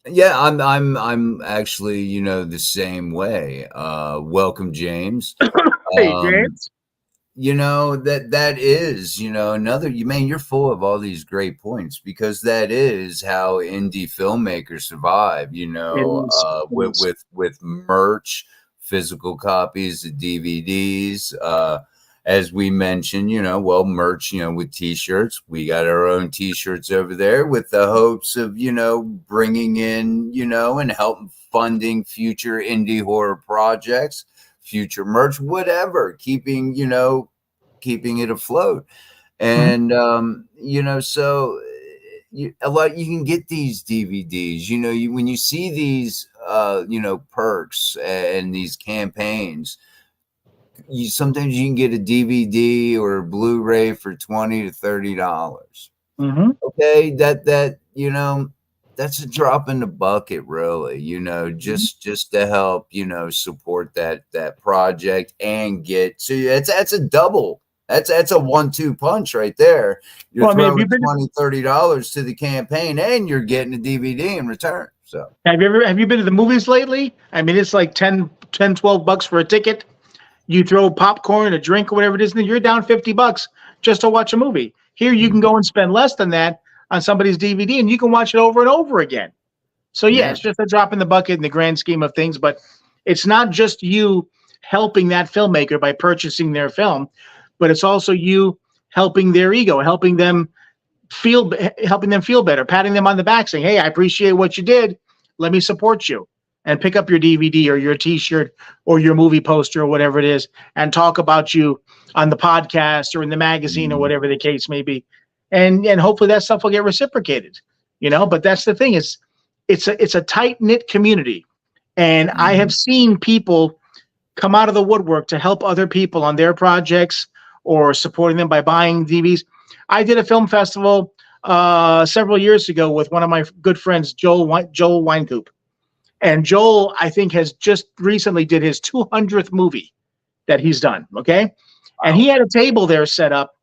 Yeah, I'm actually, the same way. Welcome, James. Hey, James. That is, another, you're full of all these great points, because that is how indie filmmakers survive, with merch, physical copies of DVDs, as we mentioned, merch, with t-shirts. We got our own t-shirts over there with the hopes of, bringing in, and helping funding future indie horror projects, future merch, whatever, keeping it afloat. And, so you can get these DVDs, when you see these, perks and these campaigns, sometimes you can get a DVD or a Blu-ray for $20 to $30. Mm-hmm. Okay. That's a drop in the bucket, really, just to help, support that project and that's a double. That's a 1-2 punch right there. You're throwing $20, $30 to the campaign, and you're getting a DVD in return. So have you been to the movies lately? I mean, it's like $10-$12 for a ticket. You throw popcorn, a drink, or whatever it is, and you're down $50 just to watch a movie. Here, you can go and spend less than that on somebody's DVD, and you can watch it over and over again. So it's just a drop in the bucket in the grand scheme of things. But it's not just you helping that filmmaker by purchasing their film, but it's also you helping their ego, helping them feel better, patting them on the back, saying, "Hey, I appreciate what you did. Let me support you." And pick up your DVD or your T-shirt or your movie poster or whatever it is, and talk about you on the podcast or in the magazine or whatever the case may be. And hopefully that stuff will get reciprocated, But that's the thing, is it's a tight-knit community. And I have seen people come out of the woodwork to help other people on their projects or supporting them by buying DVDs. I did a film festival several years ago with one of my good friends, Joel Weinkoop. And Joel, I think, has just recently did his 200th movie that he's done, okay? Wow. And he had a table there set up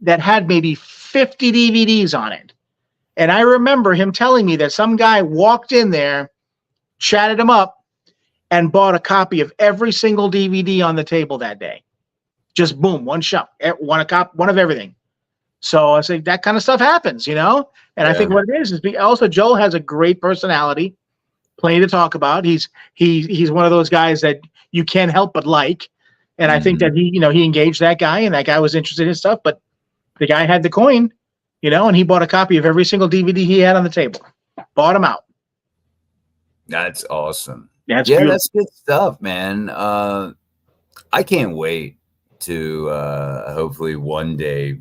that had maybe 50 DVDs on it. And I remember him telling me that some guy walked in there, chatted him up, and bought a copy of every single DVD on the table that day. Just boom, one shot, one of everything. So I say that kind of stuff happens, And I think what it is also Joel has a great personality. Plenty to talk about. He's one of those guys that you can't help but like, and I think that he engaged that guy, and that guy was interested in his stuff. But the guy had the coin, and he bought a copy of every single DVD he had on the table. Bought him out. That's awesome. That's good stuff, man. I can't wait to hopefully one day,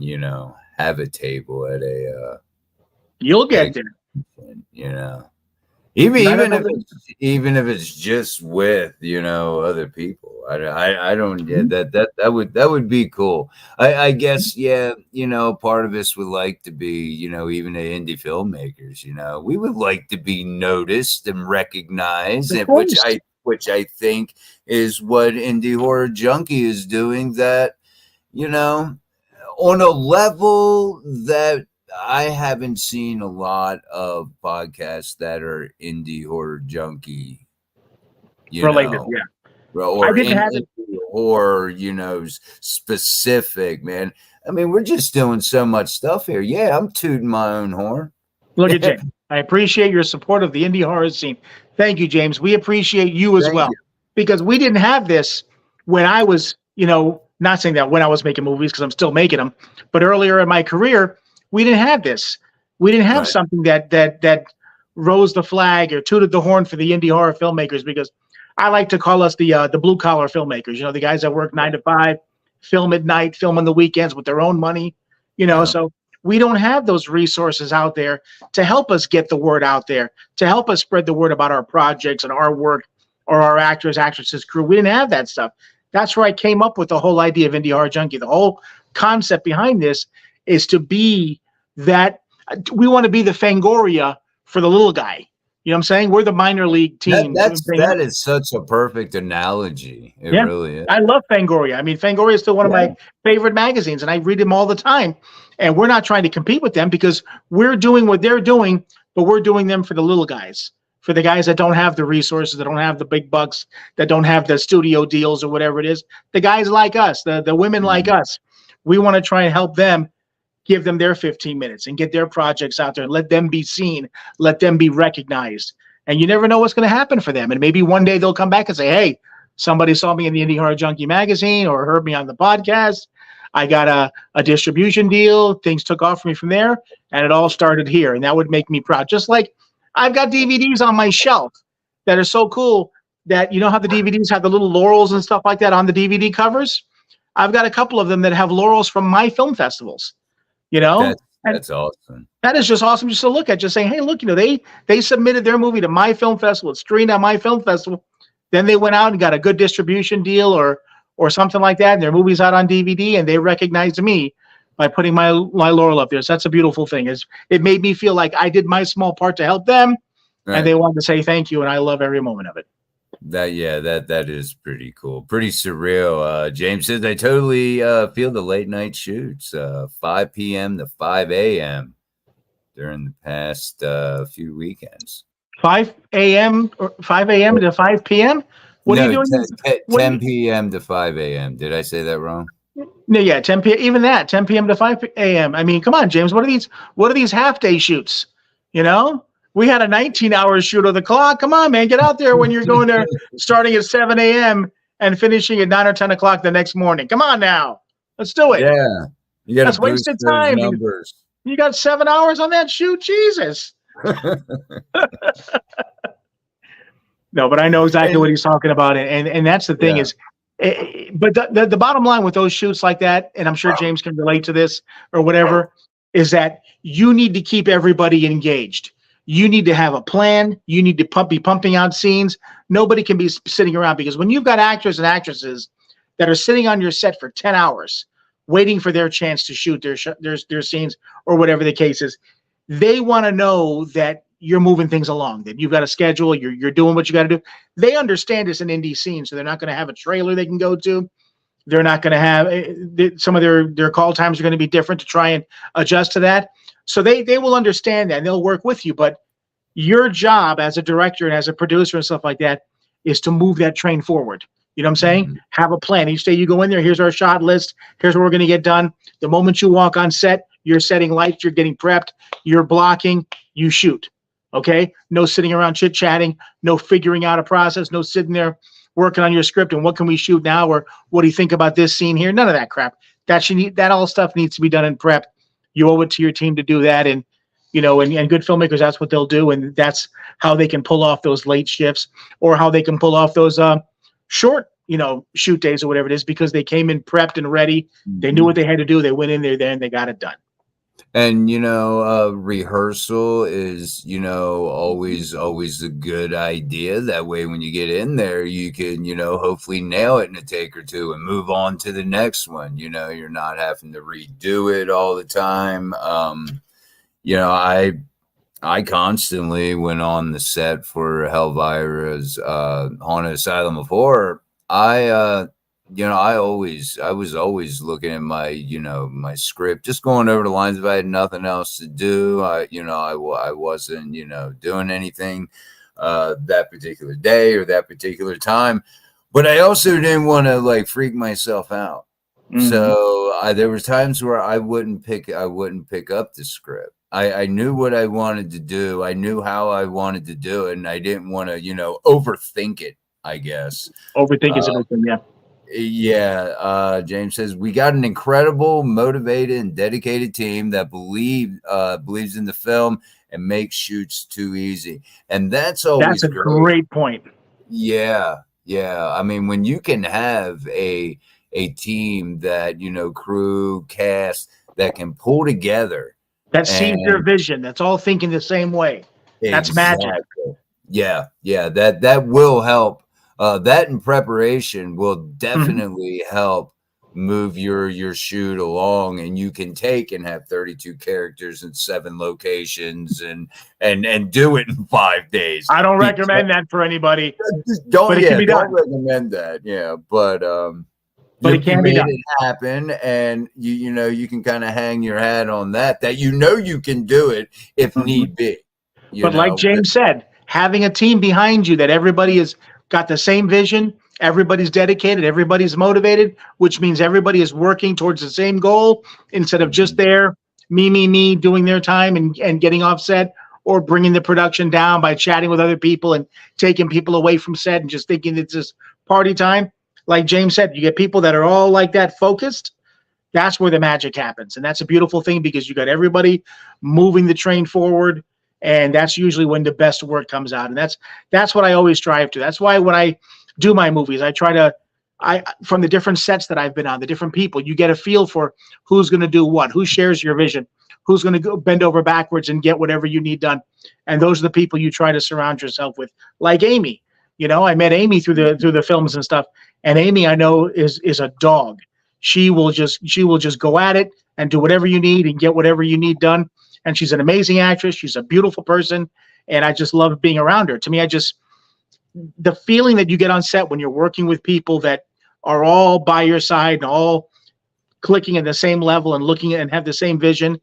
have a table at a. You'll get there. Even if it's just with other people, I don't get that would be cool. I guess part of us would like to be even the indie filmmakers. We would like to be noticed and recognized, which I think is what Indie Horror Junkie is doing. That on a level that I haven't seen a lot of podcasts that are Indie Horror Junkie, related, or indie horror, specific, man. I mean, we're just doing so much stuff here. Yeah, I'm tooting my own horn. Look at James. I appreciate your support of the indie horror scene. Thank you, James. We appreciate you as well, because we didn't have this when I was, not saying that when I was making movies, because I'm still making them, but earlier in my career. We didn't have this. We didn't have something that rose the flag or tooted the horn for the indie horror filmmakers, because I like to call us the blue collar filmmakers. The guys that work 9 to 5, film at night, film on the weekends with their own money. So we don't have those resources out there to help us get the word out there, to help us spread the word about our projects and our work, or our actors, actresses, crew. We didn't have that stuff. That's where I came up with the whole idea of Indie Horror Junkie. The whole concept behind this is to be that we want to be the Fangoria for the little guy. You know what I'm saying? We're the minor league team. That is such a perfect analogy. It really is. I love Fangoria. I mean, Fangoria is still one of my favorite magazines, and I read them all the time. And we're not trying to compete with them because we're doing what they're doing, but we're doing them for the little guys, for the guys that don't have the resources, that don't have the big bucks, that don't have the studio deals or whatever it is. The guys like us, the women like us, we want to try and help them, give them their 15 minutes and get their projects out there. Let them be seen. Let them be recognized. And you never know what's going to happen for them. And maybe one day they'll come back and say, hey, somebody saw me in the Indie Horror Junkie magazine or heard me on the podcast. I got a distribution deal. Things took off for me from there. And it all started here. And that would make me proud. Just like I've got DVDs on my shelf that are so cool that, you know how the DVDs have the little laurels and stuff like that on the DVD covers? I've got a couple of them that have laurels from my film festivals, you know? That's awesome. That is just awesome just to look at, just saying, hey, look, you know, they submitted their movie to my film festival. It's screened at my film festival. Then they went out and got a good distribution deal or something like that, and their movie's out on DVD, and they recognized me by putting my laurel up there. So that's a beautiful thing. It made me feel like I did my small part to help them, and they wanted to say thank you, and I love every moment of it. That is pretty cool, pretty surreal. James says I totally feel the late night shoots, 5 p.m. to 5 a.m. during the past few weekends. 5 a.m. or 5 a.m. to 5 p.m. What are you doing? 10 p.m. to 5 a.m. Did I say that wrong? No, yeah, 10 p.m. Even that, 10 p.m. to 5 a.m. I mean, come on, James. What are these half day shoots? You know? We had a 19-hour shoot of the clock. Come on, man. Get out there when you're going there starting at 7 a.m. and finishing at 9 or 10 o'clock the next morning. Come on now. Let's do it. Yeah. You got That's wasted time. You got 7 hours on that shoot? Jesus. No, but I know exactly what he's talking about. And that's the thing is, but the bottom line with those shoots like that, and I'm sure James can relate to this or whatever, is that you need to keep everybody engaged. You need to have a plan. You need to be pumping out scenes. Nobody can be sitting around, because when you've got actors and actresses that are sitting on your set for 10 hours waiting for their chance to shoot their scenes or whatever the case is, they want to know that you're moving things along, that you've got a schedule, you're doing what you got to do. They understand it's an indie scene, so they're not going to have a trailer they can go to. They're not going to have some of their call times are going to be different to try and adjust to that. So they will understand that and they'll work with you. But your job as a director and as a producer and stuff like that is to move that train forward. You know what I'm saying? Mm-hmm. Have a plan. Each day you go in there, here's our shot list. Here's what we're going to get done. The moment you walk on set, you're setting lights, you're getting prepped, you're blocking, you shoot. Okay? No sitting around chit-chatting, no figuring out a process, no sitting there working on your script and what can we shoot now, or what do you think about this scene here? None of that crap. That all stuff needs to be done in prep. You owe it to your team to do that. And, you know, and good filmmakers, that's what they'll do. And that's how they can pull off those late shifts, or how they can pull off those short, you know, shoot days or whatever it is, because they came in prepped and ready. They knew what they had to do. They went in there and they got it done. And, you know, rehearsal is, you know, always a good idea. That way, when you get in there, you can, you know, hopefully nail it in a take or two and move on to the next one. You know, you're not having to redo it all the time. You know, I constantly went on the set for Helvira's Haunted Asylum of Horror. You know, I was always looking at my, you know, my script, just going over the lines if I had nothing else to do. I wasn't, you know, doing anything that particular day or that particular time, but I also didn't want to like freak myself out. Mm-hmm. So there was times where I wouldn't pick up the script. I knew what I wanted to do. I knew how I wanted to do it, and I didn't want to, you know, overthink it, I guess. Overthink is everything, yeah. Yeah, James says we got an incredible, motivated, and dedicated team that believes in the film and makes shoots too easy, and that's always a great point. Yeah. I mean, when you can have a team that, you know, crew, cast that can pull together, that sees their vision, that's all thinking the same way. That's exactly. magic. Yeah, that will help. That in preparation will definitely help move your shoot along, and you can take and have 32 characters in 7 locations and do it in 5 days. I don't recommend that for anybody, Don't but it can be don't done. recommend that. Yeah, but it can be made done. it happen, and you know you can kind of hang your hat on that you can do it if need be. But like James said, having a team behind you that everybody has got the same vision, everybody's dedicated, everybody's motivated, which means everybody is working towards the same goal instead of just there, me, doing their time and getting offset, or bringing the production down by chatting with other people and taking people away from set and just thinking it's just party time. Like James said, you get people that are all like that focused. That's where the magic happens. And that's a beautiful thing because you got everybody moving the train forward. And that's usually when the best work comes out. And that's what I always strive to. That's why when I do my movies, I try to, from the different sets that I've been on, the different people, you get a feel for who's going to do what, who shares your vision, who's going to go bend over backwards and get whatever you need done. And those are the people you try to surround yourself with, like Amy. You know, I met Amy through the films and stuff. And Amy, I know, is a dog. She will just go at it and do whatever you need and get whatever you need done. And she's an amazing actress. She's a beautiful person. And I just love being around her. To me, the feeling that you get on set when you're working with people that are all by your side and all clicking at the same level and looking and have the same vision,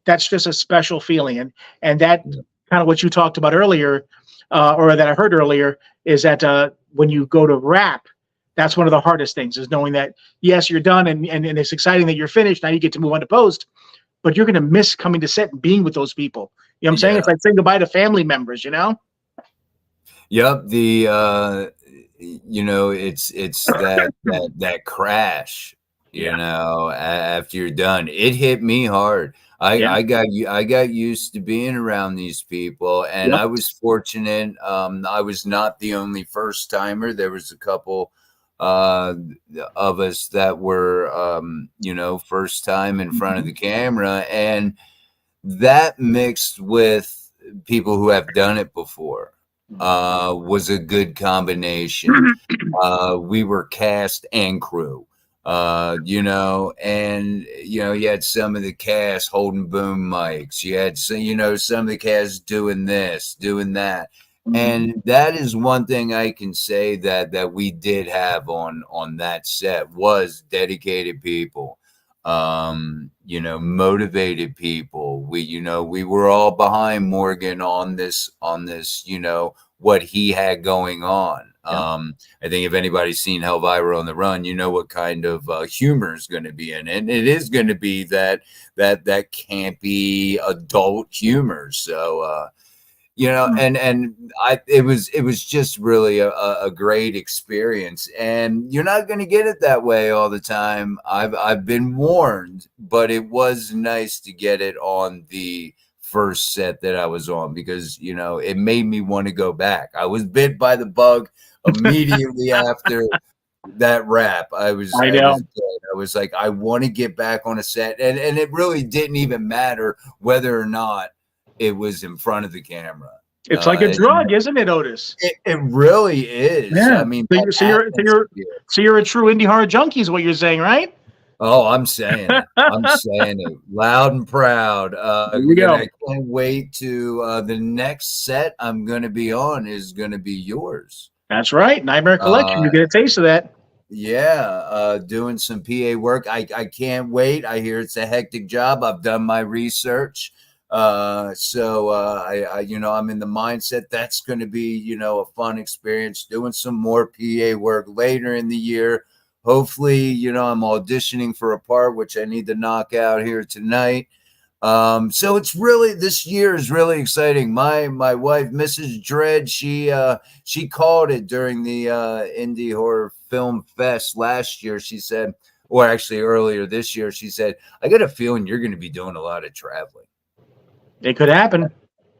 that's just a special feeling. And that kind of what you talked about earlier, or that I heard earlier, is that when you go to wrap, that's one of the hardest things, is knowing that, yes, you're done and it's exciting that you're finished. Now you get to move on to post, but you're going to miss coming to set and being with those people. You know what I'm saying? It's like saying goodbye to family members, you know? Yep. You know, it's that crash, you know, after you're done. It hit me hard. I got used to being around these people, and I was fortunate. I was not the only first timer. There was a couple of us that were, you know, first time in front of the camera, and that mixed with people who have done it before was a good combination. We were cast and crew. You know, and, you know, you had some of the cast holding boom mics. You had some, you know, some of the cast doing this, doing that. And that is one thing I can say that we did have on that set, was dedicated people, you know, motivated people. We were all behind Morgan on this, you know, what he had going on. I think if anybody's seen Helvira on the Run, you know what kind of humor is going to be in it. And it is going to be that campy adult humor. So, you know, it was just really a great experience, and you're not going to get it that way all the time. I've been warned, but it was nice to get it on the first set that I was on, because, you know, it made me want to go back. I was bit by the bug immediately after that wrap. I was like, I want to get back on a set, and it really didn't even matter whether or not it was in front of the camera. It's like a drug, isn't it, Otis? It really is. Yeah. I mean, so you're a true indie horror junkie, is what you're saying, right? Oh, I'm saying it. I'm saying it loud and proud. Here we go. I can't wait to the next set I'm going to be on is going to be yours. That's right. Nightmare Collection. You get a taste of that. Yeah, doing some PA work. I can't wait. I hear it's a hectic job. I've done my research. So I you know, I'm in the mindset that's going to be, you know, a fun experience, doing some more PA work later in the year. Hopefully, you know, I'm auditioning for a part which I need to knock out here tonight. So it's really, this year is really exciting. My wife, Mrs. Dredd, she called it during the Indie Horror Film Fest last year. She said, or actually earlier this year, she said, I got a feeling you're going to be doing a lot of traveling. It could happen.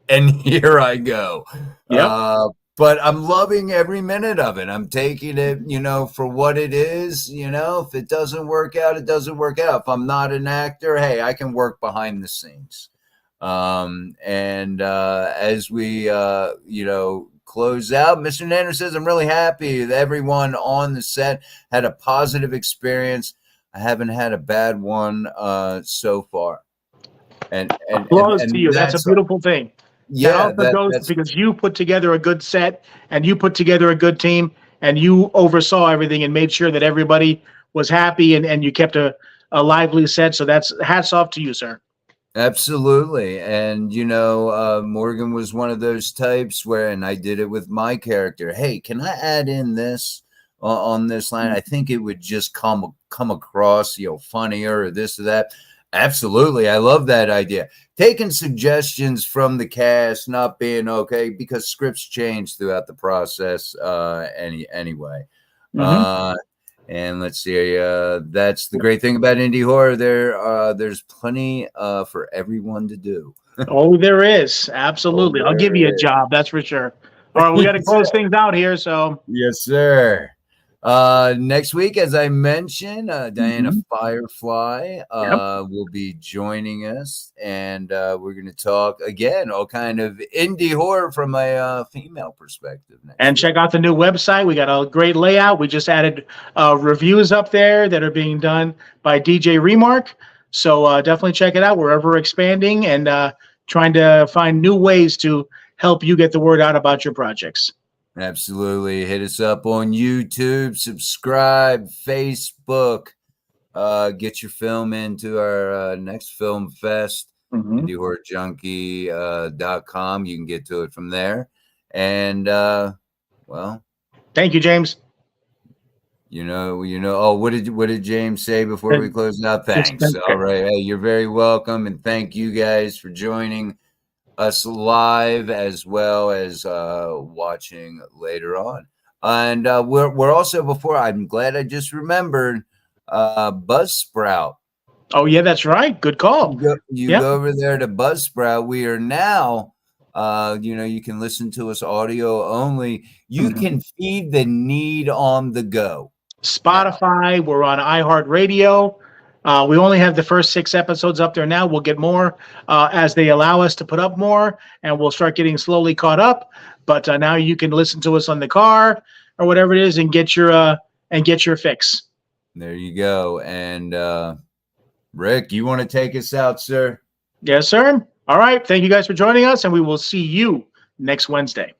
And here I go. Yep. But I'm loving every minute of it. I'm taking it, you know, for what it is. You know, if it doesn't work out, it doesn't work out. If I'm not an actor, hey, I can work behind the scenes. As we, you know, close out, Mr. Nanner says, I'm really happy that everyone on the set had a positive experience. haven't had a bad one so far. And Applause to you. That's a beautiful thing. That Yeah, also goes that's because you put together a good set and you put together a good team and you oversaw everything and made sure that everybody was happy and you kept a lively set. So that's hats off to you, sir. absolutely. And Morgan was one of those types where, and I did it with my character. Hey, can I add in this on this line? I think it would just come across, funnier or this or that. Absolutely. I love that idea. Taking suggestions from the cast, not being okay, because scripts change throughout the process anyway. And let's see, that's the great thing about indie horror. There's plenty for everyone to do. Oh, there is. Absolutely. I'll give you a is. job. That's for sure. All right. We got to close things out here. So, Yes, sir. Next week, as I mentioned, Diana Firefly will be joining us, and we're going to talk again all kind of indie horror from a female perspective. And check out the new website. We got a great layout. We just added reviews up there that are being done by DJ Remark. So definitely check it out. We're ever expanding and trying to find new ways to help you get the word out about your projects. Absolutely. Hit us up on YouTube, subscribe, Facebook, get your film into our next film fest, IndieHorrorJunkie.com. You can get to it from there. And, well. Thank you, James. What did James say before we close out? Thanks. All right. Hey, you're very welcome. And thank you guys for joining us live as well as watching later on. And we're also, I'm glad I just remembered, Buzzsprout. Oh, yeah, that's right. Good call. You go over there to Buzzsprout. We are now, you can listen to us audio only. You can feed the need on the go. Spotify. We're on iHeartRadio. We only have the first 6 episodes up there now. We'll get more as they allow us to put up more, and we'll start getting slowly caught up. But now you can listen to us on the car or whatever it is and get your fix. There you go. And Rick, you want to take us out, sir? Yes, sir. All right. Thank you guys for joining us, and we will see you next Wednesday.